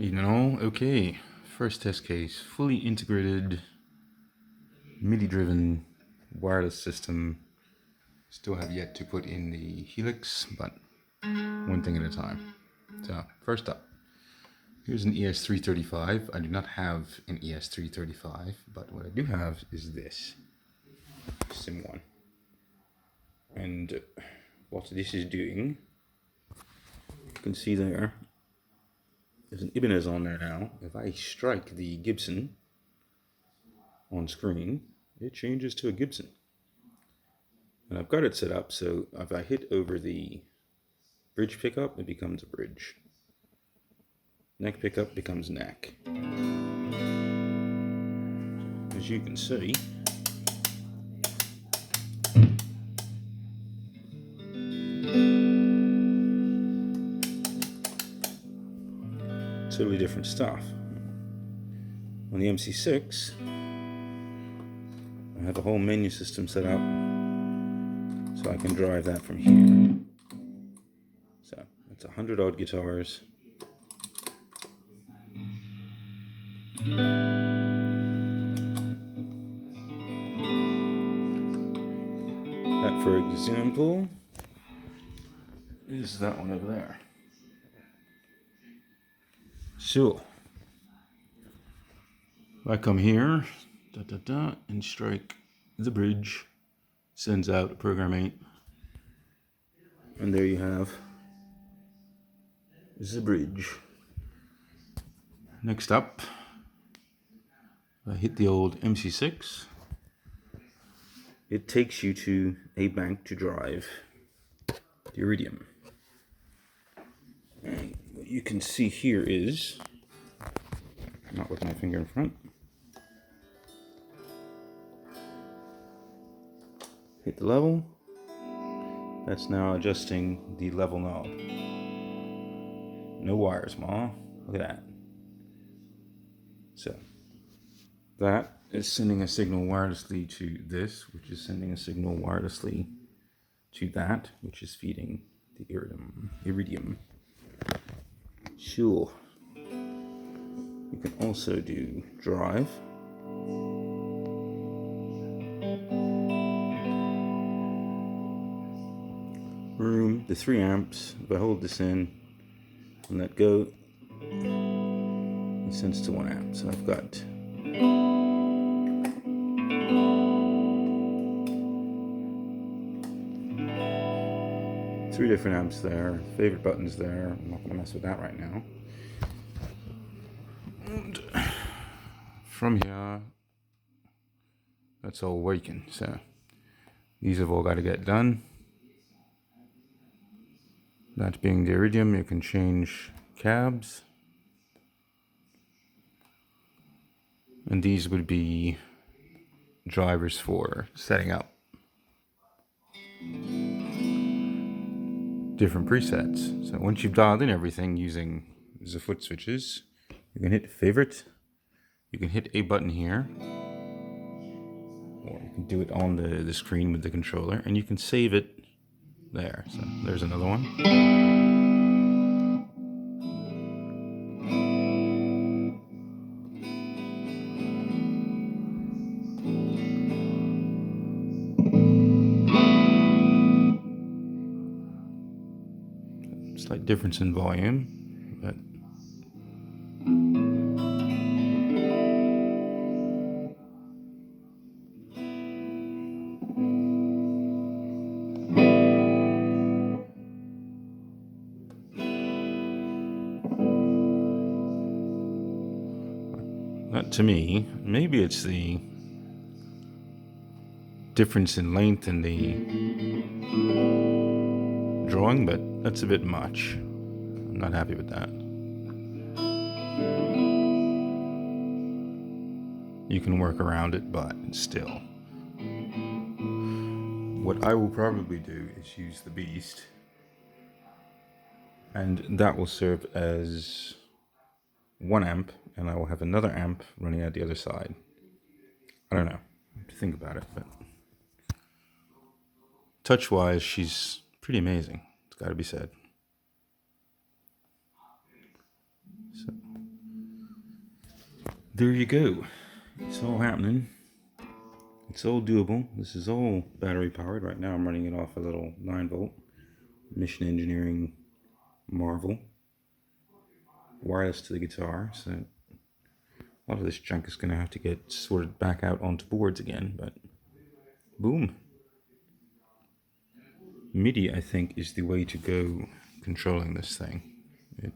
Okay. First test case, fully integrated, MIDI driven wireless system. Still have yet to put in the helix, but one thing at a time. So first up, here's an ES335. I do not have an ES335, but what I do have is this SIM1. And what this is doing, you can see there's an Ibanez on there now. If I strike the Gibson on screen, it changes to a Gibson. And I've got it set up so if I hit over the bridge pickup, it becomes a bridge. Neck pickup becomes neck. As you can see, totally different stuff. On the MC6, I have a whole menu system set up so I can drive that from here. So it's 100 odd guitars. That, for example, is that one over there. So if I come here, and strike the bridge, sends out program 8, and there you have the bridge. Next up, I hit the old MC6. It takes you to a bank to drive the Iridium. And what you can see here is, not with my finger in front, hit the level. That's now adjusting the level knob. No wires, Ma. Look at that. So that is sending a signal wirelessly to this, which is sending a signal wirelessly to that, which is feeding the Iridium. Sure. You can also do drive. Room, the 3 amps. If I hold this in and let go, it sends to 1 amp. So I've got 3 different amps there. Favorite buttons there. I'm not going to mess with that right now. And from here, that's all working. So these have all got to get done. That being the Iridium, you can change cabs. And these would be drivers for setting up different presets. So once you've dialed in everything using the foot switches, you can hit favorite. You can hit a button here, or you can do it on the screen with the controller, and you can save it there. So there's another one. Slight difference in volume, but that, to me, maybe it's the difference in length in the drawing, but that's a bit much. I'm not happy with that. You can work around it, but still. What I will probably do is use the Beast, and that will serve as 1 amp, and I will have another amp running out the other side. I don't know. I have to think about it, but touch-wise, she's pretty amazing. It's got to be said. So there you go. It's all happening. It's all doable. This is all battery powered. Right now I'm running it off a little 9-volt Mission Engineering Marvel. Wireless to the guitar, so a lot of this junk is going to have to get sorted back out onto boards again, but boom. Midi, I think, is the way to go controlling this thing. It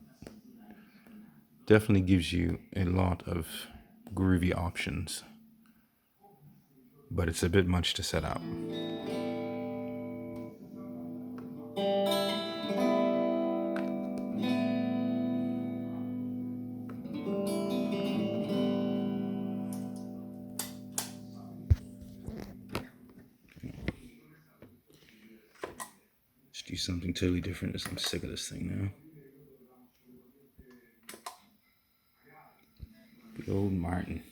definitely gives you a lot of groovy options, but it's a bit much to set up. Let's do something totally different as I'm sick of this thing now. Good old Martin.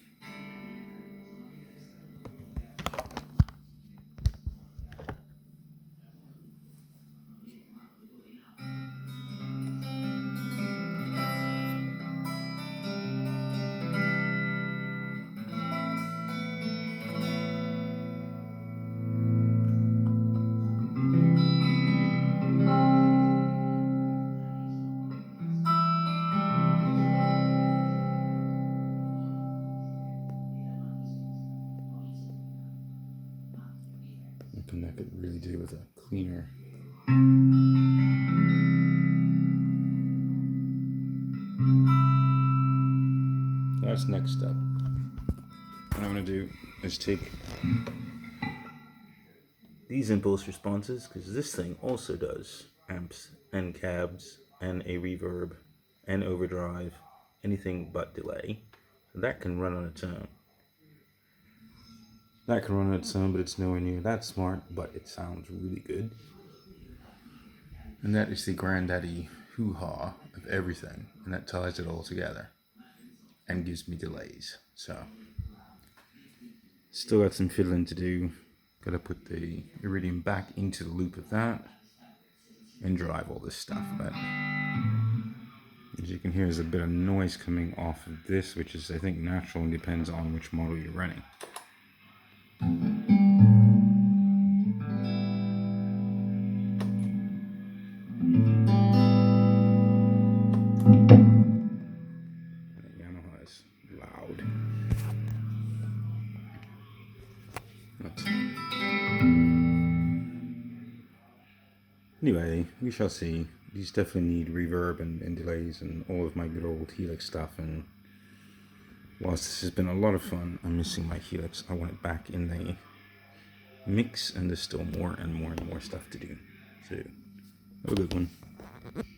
Something I could really do with a cleaner. That's next step. What I'm going to do is take these impulse responses, because this thing also does amps and cabs and a reverb and overdrive, anything but delay. So that can run on its own. That can run on its own, but it's nowhere near that smart, but it sounds really good. And that is the granddaddy hoo-ha of everything, and that ties it all together and gives me delays. So still got some fiddling to do. Gotta put the Iridium back into the loop of that and drive all this stuff. But as you can hear, there's a bit of noise coming off of this, which is, I think, natural and depends on which model you're running. Yamaha is loud. Anyway, we shall see. These definitely need reverb and delays and all of my good old Helix stuff. And whilst this has been a lot of fun, I'm missing my Helix. I want it back in the mix, and there's still more and more and more stuff to do. So, have a good one.